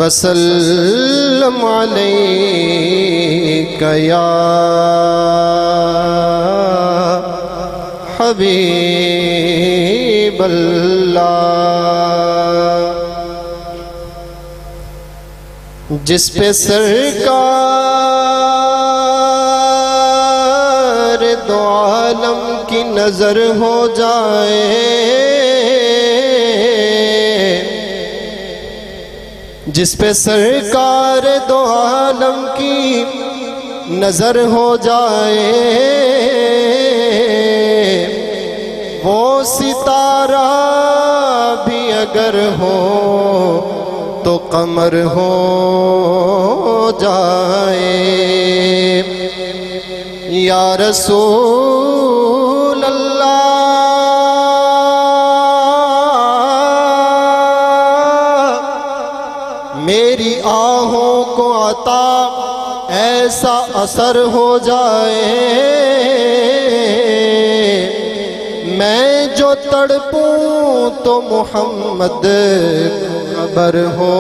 وسلم علیک یا حبیب اللہ۔ جس پہ سرکار دو عالم کی نظر ہو جائے، جس پہ سرکار دو عالم کی نظر ہو جائے، وہ ستارہ بھی اگر ہو تو قمر ہو جائے۔ یا رسول اللہ میری آہوں کو عطا ایسا اثر ہو جائے، میں جو تڑپوں تو محمد خبر ہو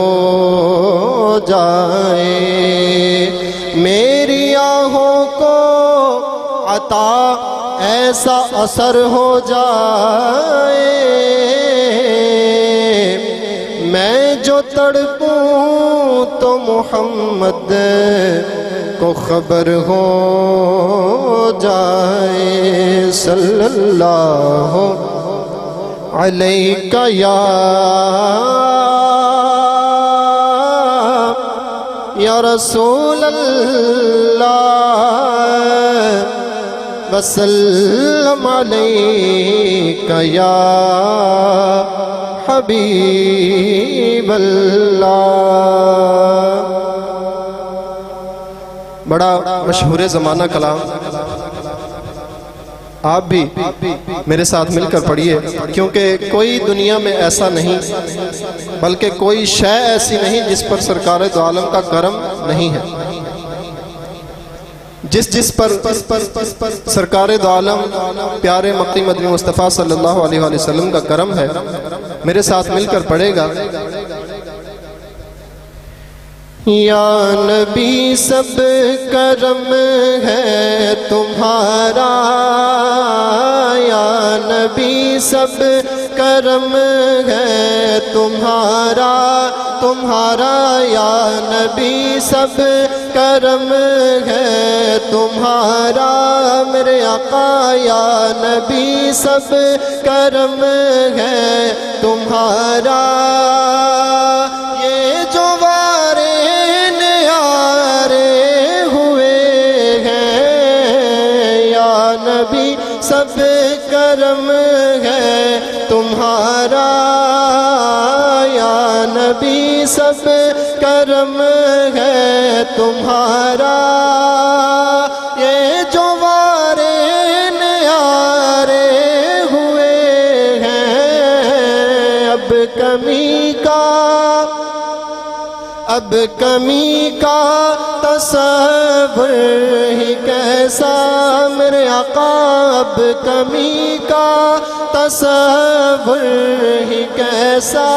جائے۔ میری آہوں کو عطا ایسا اثر ہو جائے، میں جو تڑپوں تو محمد کو خبر ہو جائے۔ صلی اللہ علیہ یا رسول اللہ، وسلم علیک یا حبیب اللہ۔ بڑا مشہور زمانہ کلام، آپ بھی میرے ساتھ مل کر پڑھیے، کیونکہ کوئی دنیا میں ایسا نہیں، بلکہ کوئی شے ایسی نہیں جس پر سرکار دو عالم کا کرم نہیں ہے۔ جس پر سرکار دو عالم پیارے مقی مدنی مصطفیٰ صلی اللہ علیہ وسلم کا کرم ہے، میرے ساتھ مل کر پڑھے گا۔ یا نبی سب کرم ہے تمہارا، یا نبی سب کرم ہے تمہارا، تمہارا یا نبی سب کرم ہے تمہارا، میرے آقا یا نبی سب کرم ہے تمہارا۔ یہ جو سب کرم ہے تمہارا، یا نبی سب کرم ہے تمہارا۔ یہ جو وارے نیارے ہوئے ہیں، اب کمی کا تصور ہی کیسا، میرے آقا اب کمی کا تصور ہی کیسا،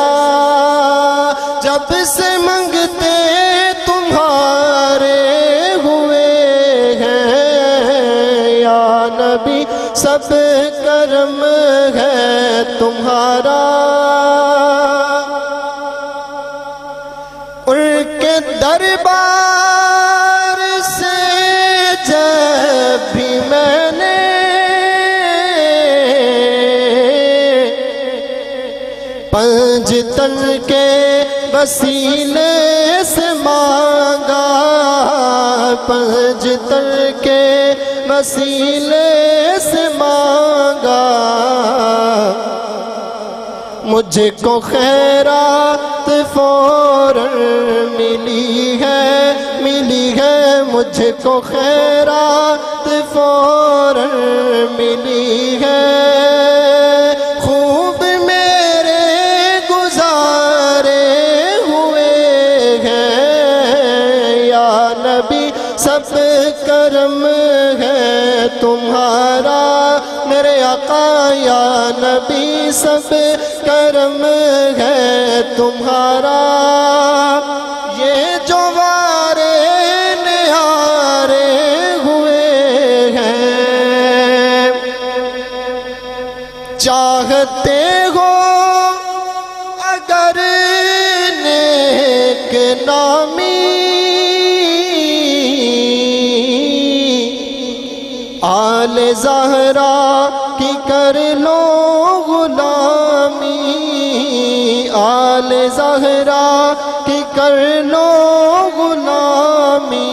جب سے منگتے تمہارے ہوئے ہیں، یا نبی سب کرم ہے تمہارا۔ ان کے دربار سے جب بھی میں نے پنجتن کے وسیلے سے مانگا، پنجتن کے وسیلے سے مانگا، مجھ کو خیرات فوراً ملی ہے مجھ کو خیرات فوراً ملی ہے، خوب میرے گزارے ہوئے ہیں، یا نبی سب کرم ہے تمہارا، میرے آقا یا نبی سب کرم ہے تمہارا۔ چاہتے ہو اگر نیک نامی، آل زہرا کی کر لو غلامی، آل زہرا کی کر لو غلامی،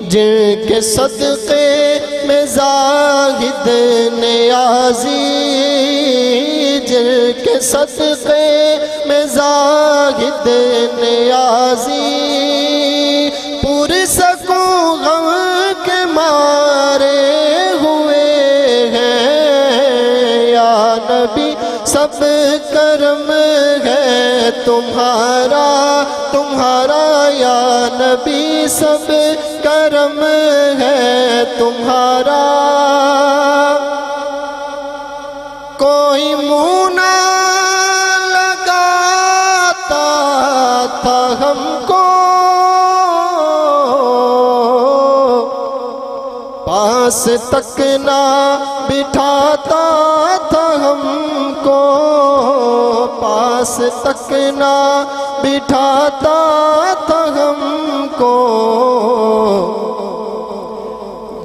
جن کے صدقے میں زاہد نیازی، جن کے صدقے میں زاہد نیازی، پرسکوں غم کے مارے ہوئے ہیں، یا نبی سب کرم ہے تمہارا، تمہارا یا نبی سب کرم ہے تمہارا۔ کوئی منہ نہ لگاتا تھا ہم کو، پاس تک نہ بٹھاتا تھا ہم کو، پاس تک نہ بٹھاتا تھا ہم کو،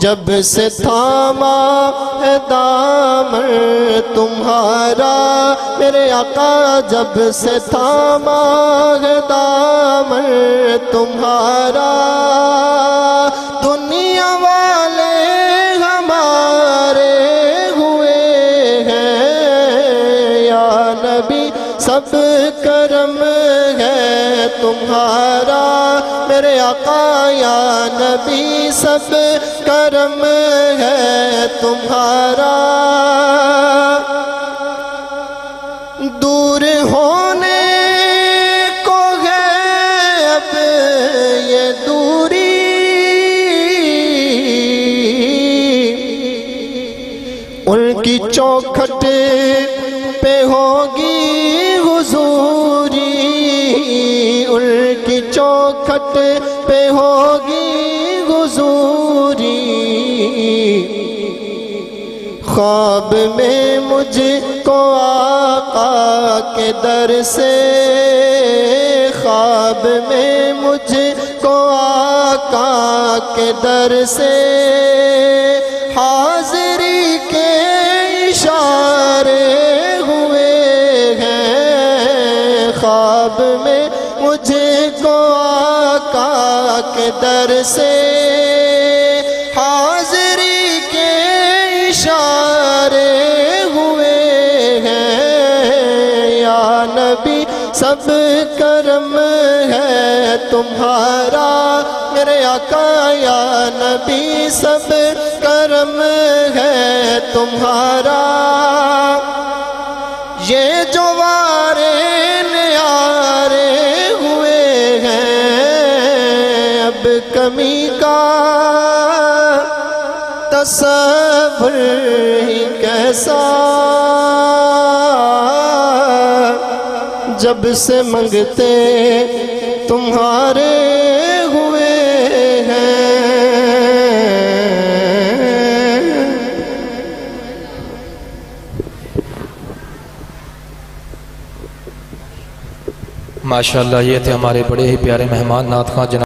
جب سے تھاما ہے دامن تمہارا میرے آقا، جب سے تھاما ہے دامن تمہارا، دنیا والے ہمارے ہوئے ہیں، یا نبی سب کرم ہے تمہارا میرے آقا، یا نبی سب کرم ہے تمہارا۔ دور ہونے کو ہے اب یہ دوری، ان کی چوکھٹ پہ ہوگی حضوری، ان کی چوکھٹ پہ ہوگی حضوری، خواب میں مجھ کو آقا کے در سے، خواب میں مجھ کو آقا کے در سے، حاضری کے اشارے ہوئے ہیں، خواب میں مجھ کو آقا کے در سے، حاضری کے اشارے ہوئے ہیں، یا نبی سب کرم ہے تمہارا میرے آقا، یا نبی سب کرم ہے تمہارا۔ یہ جو وارے نیارے ہوئے ہیں، اب کمی کا تصور ہی کیسا، جب سے منگتے تمہارے ہوئے ہیں۔ ماشاءاللہ، یہ تھے ہمارے بڑے ہی پیارے مہمان نعت خواں جناب